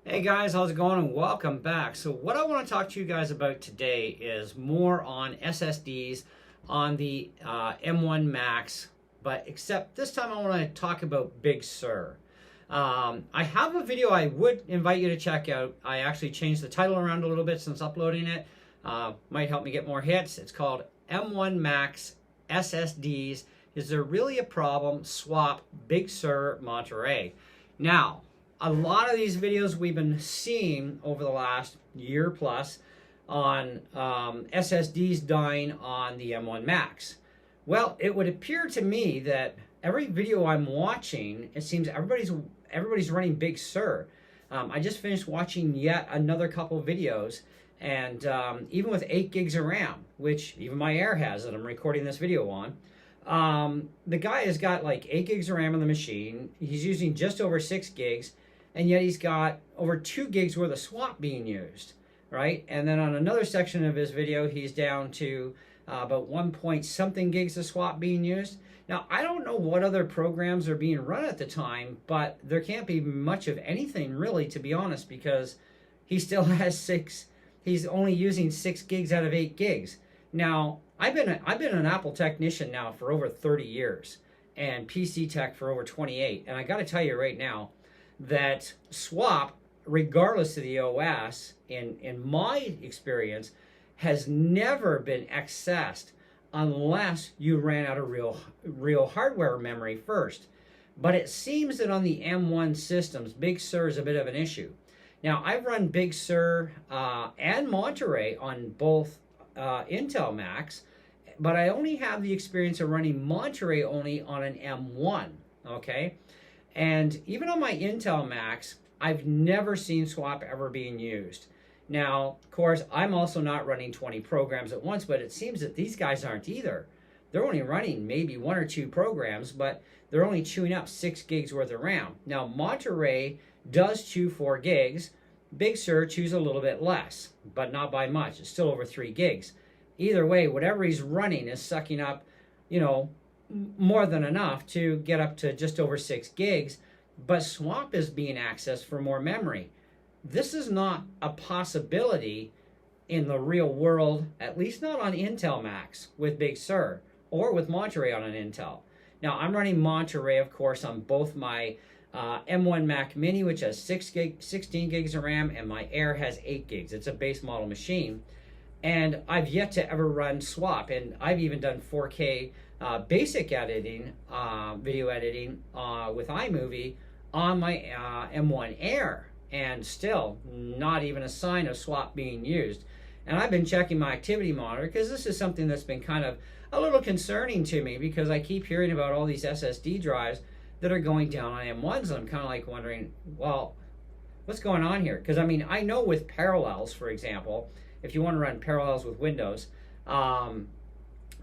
Hey guys, how's it going and welcome back. So what I want to talk to you guys about today is more on SSDs on the M1 Max, but except this time I want to talk about Big Sur. I have a video I would invite you to check out. I actually changed the title around a little bit since uploading it. Might help me get more hits. It's called M1 Max SSDs. Is there really a problem? Swap Big Sur Majore. Now, a lot of these videos we've been seeing over the last year plus on SSDs dying on the M1 Max. Well, it would appear to me that every video I'm watching, it seems everybody's running Big Sur. I just finished watching yet another couple videos, and even with 8 gigs of RAM, which even my Air has that I'm recording this video on, the guy has got like 8 gigs of RAM on the machine. He's using just over 6 gigs. And yet he's got over 2 gigs worth of swap being used, right? And then on another section of his video, he's down to about 1 point something gigs of swap being used. Now, I don't know what other programs are being run at the time, but there can't be much of anything really, to be honest, because he still has 6. He's only using 6 gigs out of 8 gigs. Now, I've been an Apple technician now for over 30 years and PC tech for over 28. And I got to tell you right now, that swap, regardless of the OS, in my experience, has never been accessed unless you ran out of real hardware memory first. But it seems that on the M1 systems, Big Sur is a bit of an issue. Now, I've run Big Sur and Majore on both Intel Macs, but I only have the experience of running Majore only on an M1, okay? And even on my Intel Macs, I've never seen swap ever being used. Now, of course, I'm also not running 20 programs at once, but it seems that these guys aren't either. They're only running maybe 1 or 2 programs, but they're only chewing up 6 gigs worth of RAM. Now, Majore does chew 4 gigs. Big Sur chews a little bit less, but not by much. It's still over 3 gigs. Either way, whatever he's running is sucking up, more than enough to get up to just over 6 gigs, but swap is being accessed for more memory. This is not a possibility in the real world, at least not on Intel Macs with Big Sur or with Majore on an Intel. Now, I'm running Majore, of course, on both my M1 Mac Mini, which has 16 gigs of RAM, and my Air has 8 gigs. It's a base model machine. And I've yet to ever run swap, and I've even done 4K basic editing, video editing with iMovie on my M1 Air, and still not even a sign of swap being used. And I've been checking my activity monitor because this is something that's been kind of a little concerning to me, because I keep hearing about all these SSD drives that are going down on M1s, and I'm kind of like wondering, well, what's going on here? Because I mean, I know with Parallels, for example, if you want to run Parallels with Windows,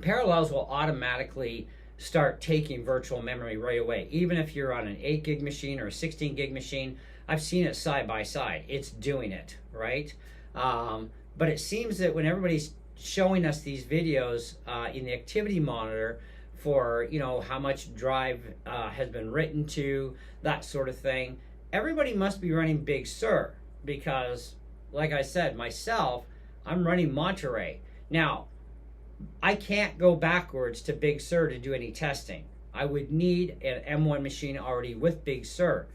Parallels will automatically start taking virtual memory right away. Even if you're on an 8 gig machine or a 16 gig machine, I've seen it side by side. It's doing it, right? But it seems that when everybody's showing us these videos in the activity monitor for, how much drive has been written to, that sort of thing, everybody must be running Big Sur, because, like I said, myself, I'm running Majore. Now, I can't go backwards to Big Sur to do any testing. I would need an M1 machine already with Big Sur.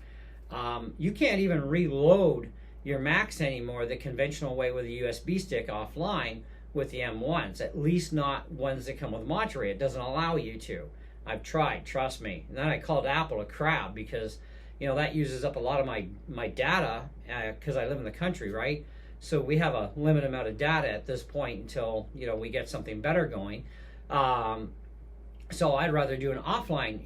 You can't even reload your Macs anymore the conventional way with a USB stick offline with the M1s, at least not ones that come with Majore. It doesn't allow you to. I've tried, trust me. And then I called Apple a crab because, that uses up a lot of my data because I live in the country, right? So we have a limited amount of data at this point until, we get something better going. So I'd rather do an offline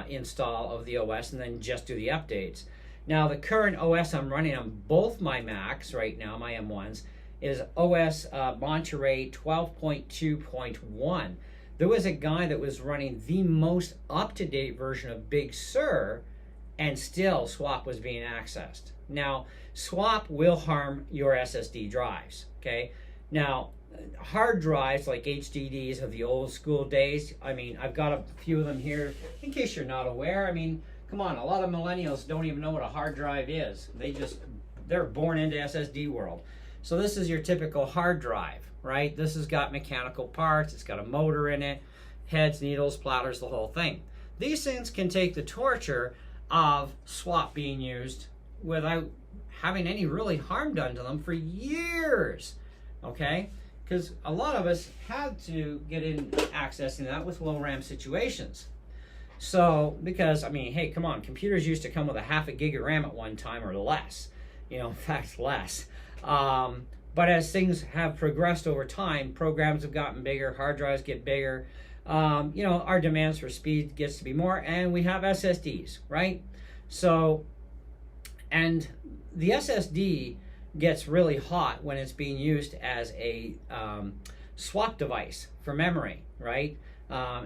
install of the OS and then just do the updates. Now, the current OS I'm running on both my Macs right now, my M1s, is OS Majore 12.2.1. There was a guy that was running the most up-to-date version of Big Sur, and still swap was being accessed. Now, swap will harm your SSD drives, okay? Now, hard drives like HDDs of the old school days, I mean, I've got a few of them here, in case you're not aware. I mean, come on, a lot of millennials don't even know what a hard drive is. They just they're born into SSD world. So this is your typical hard drive, right? This has got mechanical parts, it's got a motor in it, heads, needles, platters, the whole thing. These things can take the torture of swap being used without having any really harm done to them for years, okay? Because a lot of us had to get in accessing that with low RAM situations. So, because, I mean, hey, come on, computers used to come with a half a gig of RAM at one time or less, you know, in fact, less. But as things have progressed over time, programs have gotten bigger, hard drives get bigger, you know, our demands for speed gets to be more, and we have SSDs, right? So, and the SSD gets really hot when it's being used as a swap device for memory, right?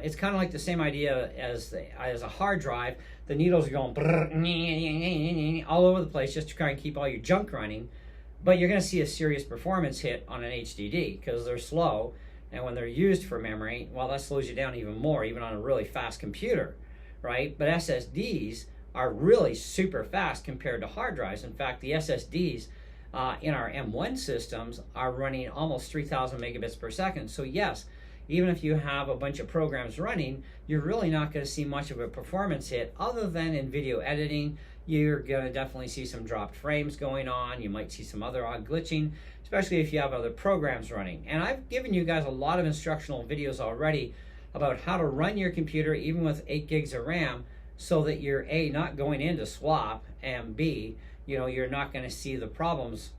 It's kind of like the same idea as a hard drive. The needles are going all over the place just to try and keep all your junk running, but you're going to see a serious performance hit on an HDD because they're slow, and when they're used for memory, well, that slows you down even more, even on a really fast computer, right? But SSDs are really super fast compared to hard drives. In fact, the SSDs in our M1 systems are running almost 3,000 megabits per second. So yes, even if you have a bunch of programs running, you're really not going to see much of a performance hit other than in video editing. You're going to definitely see some dropped frames going on. You might see some other odd glitching, especially if you have other programs running. And I've given you guys a lot of instructional videos already about how to run your computer even with 8 gigs of RAM so that you're A, not going into swap, and B, you know, you're not going to see the problems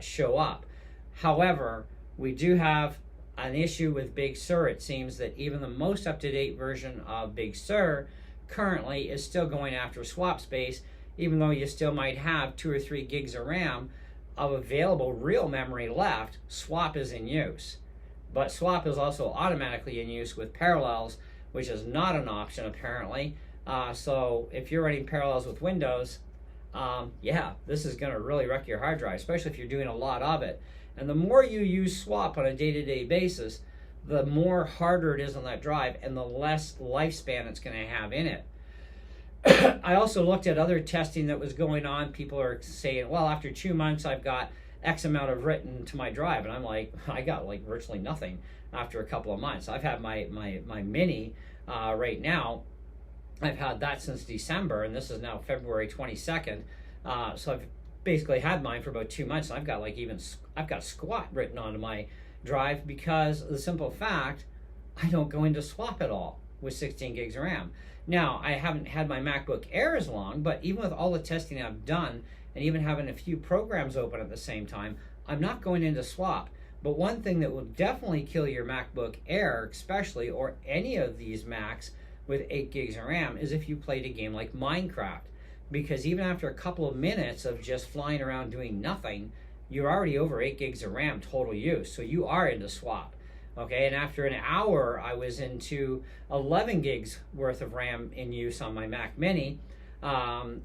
show up. However, we do have an issue with Big Sur. It seems that even the most up-to-date version of Big Sur currently is still going after swap space, even though you still might have 2 or 3 gigs of RAM of available real memory left. Swap is in use, but swap is also automatically in use with parallels, which is not an option apparently. So if you're running parallels with Windows, yeah, this is going to really wreck your hard drive, especially if you're doing a lot of it. And the more you use swap on a day-to-day basis, the more harder it is on that drive and the less lifespan it's going to have in it. I also looked at other testing that was going on. People are saying, well, after 2 months, I've got X amount of written to my drive. And I'm like, I got like virtually nothing after a couple of months. I've had my mini right now. I've had that since December, and this is now February 22nd. So I've basically had mine for about 2 months, and I've got squat written onto my drive because of the simple fact I don't go into swap at all with 16 gigs of RAM. Now, I haven't had my MacBook Air as long, but even with all the testing I've done, and even having a few programs open at the same time, I'm not going into swap. But one thing that will definitely kill your MacBook Air, especially, or any of these Macs with 8 gigs of RAM, is if you played a game like Minecraft. Because even after a couple of minutes of just flying around doing nothing, you're already over 8 gigs of RAM total use. So you are into swap. Okay, and after an hour, I was into 11 gigs worth of RAM in use on my Mac Mini.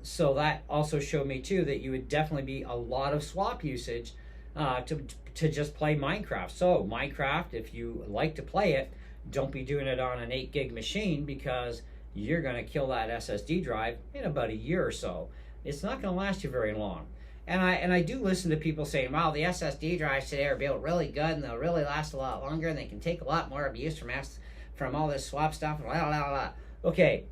So that also showed me too that you would definitely be a lot of swap usage to just play Minecraft. So Minecraft, if you like to play it, don't be doing it on an 8 gig machine because you're going to kill that SSD drive in about a year or so. It's not going to last you very long. And I do listen to people saying, wow, the SSD drives today are built really good and they'll really last a lot longer and they can take a lot more abuse from all this swap stuff. Blah, blah, blah. Okay,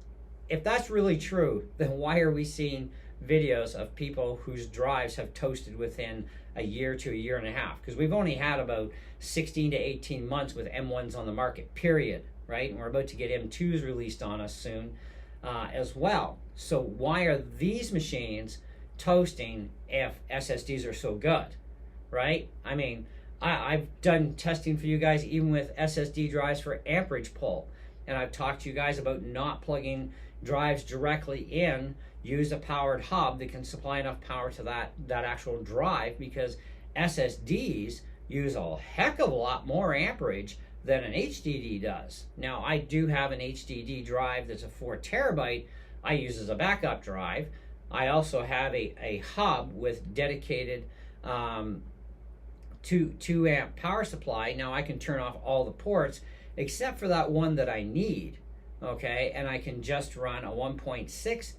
if that's really true, then why are we seeing videos of people whose drives have toasted within a year to a year and a half? Because we've only had about 16 to 18 months with M1s on the market, period, right? And we're about to get M2s released on us soon as well. So why are these machines toasting if SSDs are so good, right? I mean, I've done testing for you guys even with SSD drives for amperage pull, and I've talked to you guys about not plugging drives directly in. Use a powered hub that can supply enough power to that actual drive, because SSDs use a heck of a lot more amperage than an HDD does. Now, I do have an HDD drive that's a 4 terabyte I use as a backup drive. I also have a hub with dedicated 2 amp power supply. Now I can turn off all the ports except for that one that I need, okay? And I can just run a 1.6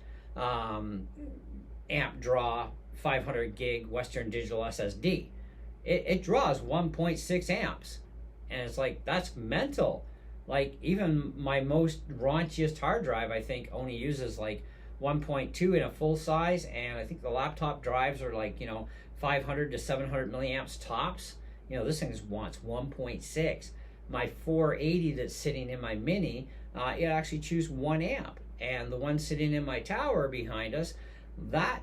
amp draw 500 gig Western Digital SSD. It draws 1.6 amps. And it's like, that's mental. Like, even my most raunchiest hard drive, I think, only uses like 1.2 in a full size. And I think the laptop drives are like, 500 to 700 milliamps tops. This thing wants 1.6. My 480 that's sitting in my Mini, it actually chews 1 amp. And the one sitting in my tower behind us, that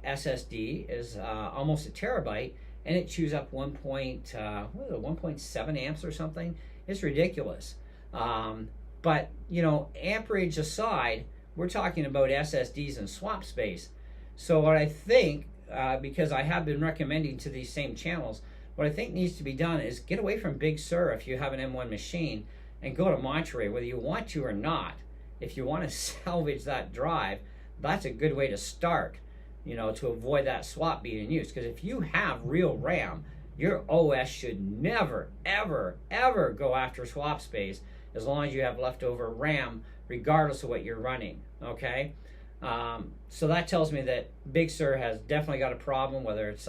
SSD is almost a terabyte, and it chews up 1.7 amps or something. It's ridiculous. But, amperage aside, we're talking about SSDs and swap space. So what I think, because I have been recommending to these same channels, what I think needs to be done is get away from Big Sur if you have an M1 machine and go to Majore, whether you want to or not. If you want to salvage that drive, that's a good way to start, to avoid that swap being in use. Because if you have real RAM, your OS should never, ever, ever go after swap space as long as you have leftover RAM, regardless of what you're running, okay? So that tells me that Big Sur has definitely got a problem, whether it's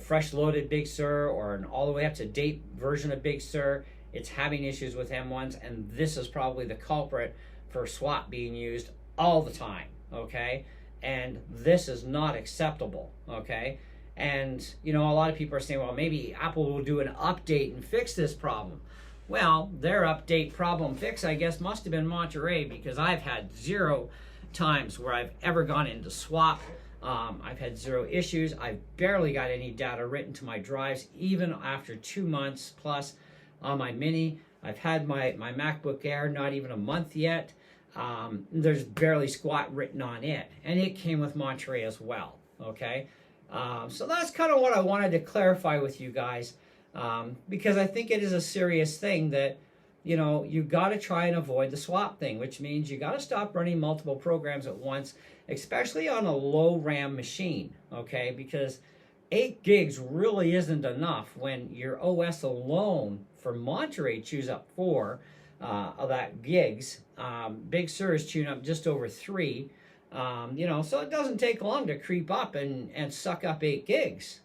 fresh loaded Big Sur or an all the way up to date version of Big Sur. It's having issues with M1s, and this is probably the culprit for swap being used all the time, okay? And this is not acceptable, okay? And, a lot of people are saying, well, maybe Apple will do an update and fix this problem. Well, their update problem fix, I guess, must have been Monterey, because I've had 0 times where I've ever gone into swap. I've had 0 issues. I've barely got any data written to my drives, even after 2 months plus on my Mini. I've had my MacBook Air not even a month yet. There's barely squat written on it. And it came with Monterey as well, okay? So that's kind of what I wanted to clarify with you guys, because I think it is a serious thing that, you've got to try and avoid the swap thing, which means you got to stop running multiple programs at once, especially on a low RAM machine, okay? Because 8 gigs really isn't enough when your OS alone for Monterey chews up 4 of that gigs. Big Sur is chewing up just over 3. So it doesn't take long to creep up and suck up 8 gigs,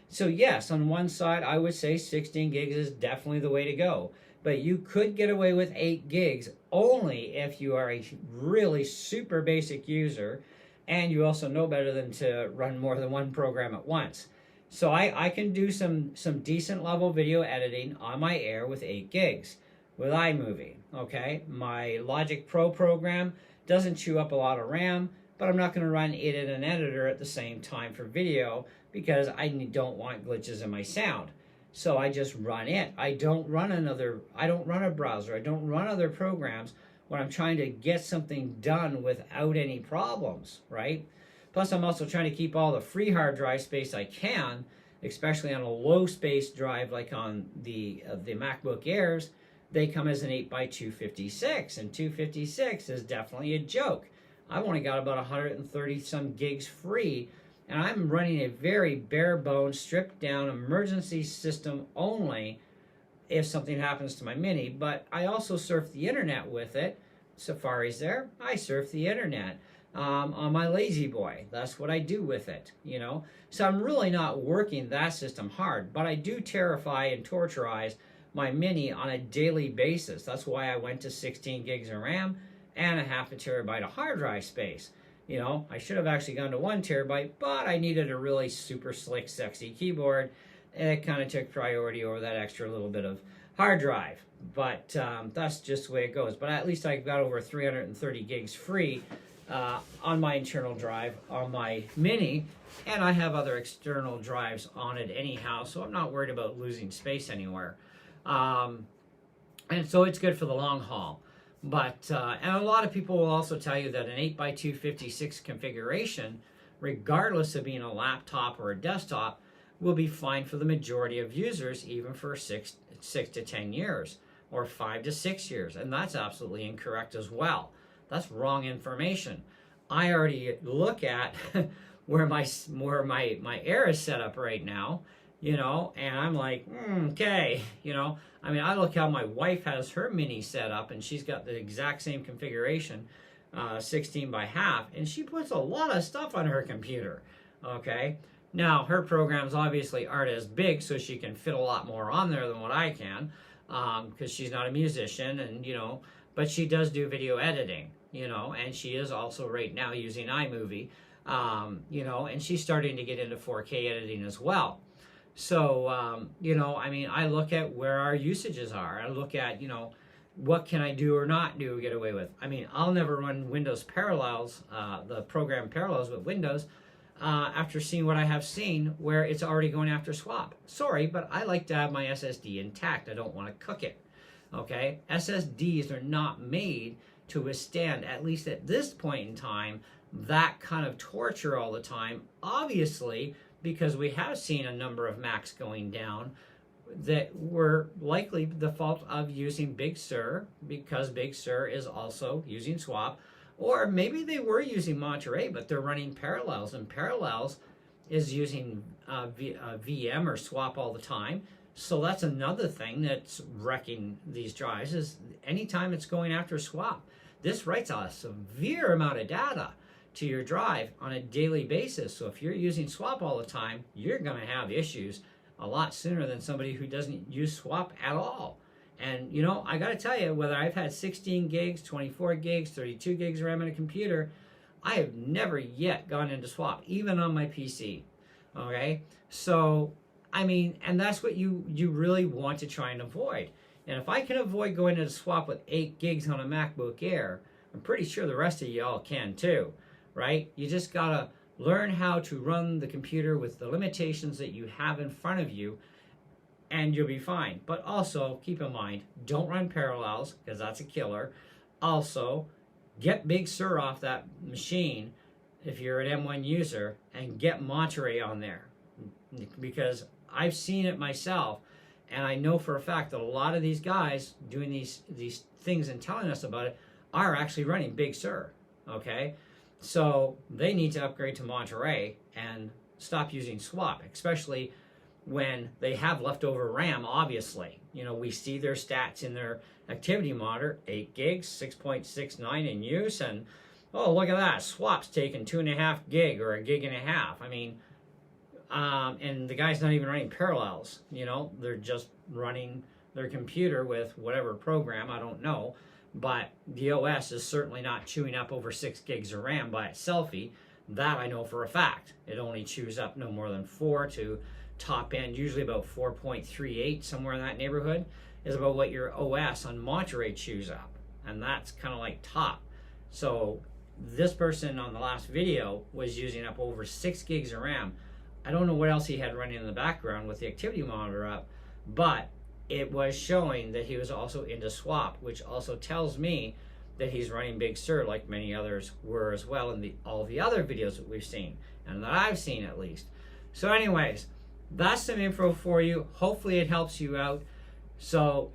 So yes, on one side, I would say 16 gigs is definitely the way to go. But you could get away with 8 gigs only if you are a really super basic user and you also know better than to run more than one program at once. So I can do some decent level video editing on my Air with 8 gigs with iMovie, okay? My Logic Pro program doesn't chew up a lot of RAM, but I'm not going to run it in an editor at the same time for video because I don't want glitches in my sound. So I just run it. I don't run a browser. I don't run other programs when I'm trying to get something done without any problems, right? Plus, I'm also trying to keep all the free hard drive space I can, especially on a low space drive like on the MacBook Airs. They come as an 8x256, and 256 is definitely a joke. I've only got about 130 some gigs free, and I'm running a very bare bones, stripped down emergency system only if something happens to my Mini. But I also surf the internet with it. Safari's there. I surf the internet on my Lazy Boy. That's what I do with it, So I'm really not working that system hard, but I do terrify and torturize my Mini on a daily basis. That's why I went to 16 gigs of RAM and a half a terabyte of hard drive space. I should have actually gone to 1 terabyte, but I needed a really super slick, sexy keyboard, and it kind of took priority over that extra little bit of hard drive. But that's just the way it goes. But at least I got over 330 gigs free on my internal drive on my Mini, and I have other external drives on it anyhow, so I'm not worried about losing space anywhere. And so it's good for the long haul. But, and a lot of people will also tell you that an 8x256 configuration, regardless of being a laptop or a desktop, will be fine for the majority of users, even for 6 to 10 years, or 5 to 6 years. And that's absolutely incorrect as well. That's wrong information. I already look at where my Air is set up right now, and I'm like, okay, I look how my wife has her Mini set up, and she's got the exact same configuration, 16 by half, and she puts a lot of stuff on her computer. Okay. Now, her programs obviously aren't as big, so she can fit a lot more on there than what I can, because she's not a musician, and but she does do video editing, and she is also right now using iMovie, and she's starting to get into 4K editing as well. So, I mean, I look at where our usages are. I look at, what can I do or not do, get away with. I mean, I'll never run Windows Parallels, the program Parallels with Windows, after seeing what I have seen where it's already going after swap. Sorry, but I like to have my SSD intact. I don't want to cook it. Okay? SSDs are not made to withstand, at least at this point in time, that kind of torture all the time. Obviously, because we have seen a number of Macs going down that were likely the fault of using Big Sur, because Big Sur is also using swap. Or maybe they were using Majore, but they're running Parallels, and Parallels is using VM or swap all the time. So that's another thing that's wrecking these drives, is anytime it's going after swap. This writes a severe amount of data to your drive on a daily basis. So if you're using swap all the time, you're going to have issues a lot sooner than somebody who doesn't use swap at all. And, I got to tell you, whether I've had 16 gigs, 24 gigs, 32 gigs of RAM in a computer, I have never yet gone into swap, even on my PC. Okay? So, I mean, and that's what you really want to try and avoid. And if I can avoid going into swap with 8 gigs on a MacBook Air, I'm pretty sure the rest of y'all can too, right? You just got to learn how to run the computer with the limitations that you have in front of you, and you'll be fine. But also, keep in mind, don't run Parallels, because that's a killer. Also, get Big Sur off that machine if you're an M1 user, and get Monterey on there. Because I've seen it myself, and I know for a fact that a lot of these guys doing these things and telling us about it are actually running Big Sur, okay? So they need to upgrade to Monterey and stop using swap, especially when they have leftover RAM, obviously. We see their stats in their activity monitor, 8 gigs, 6.69 in use, and oh, look at that, swap's taking 2.5 gig or 1.5 gigs. I mean, and the guy's not even running Parallels, they're just running their computer with whatever program, I don't know, but the OS is certainly not chewing up over 6 gigs of RAM by itself. That I know for a fact. It only chews up no more than 4 to top end, usually about 4.38, somewhere in that neighborhood, is about what your OS on Monterey chews up. And that's kind of like top. So this person on the last video was using up over 6 gigs of RAM. I don't know what else he had running in the background with the activity monitor up, but it was showing that he was also into swap, which also tells me that he's running Big Sur like many others were as well in all the other videos that we've seen, and that I've seen at least. So anyways, that's some info for you. Hopefully it helps you out. So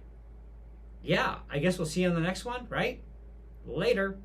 yeah, I guess we'll see you on the next one, right? Later.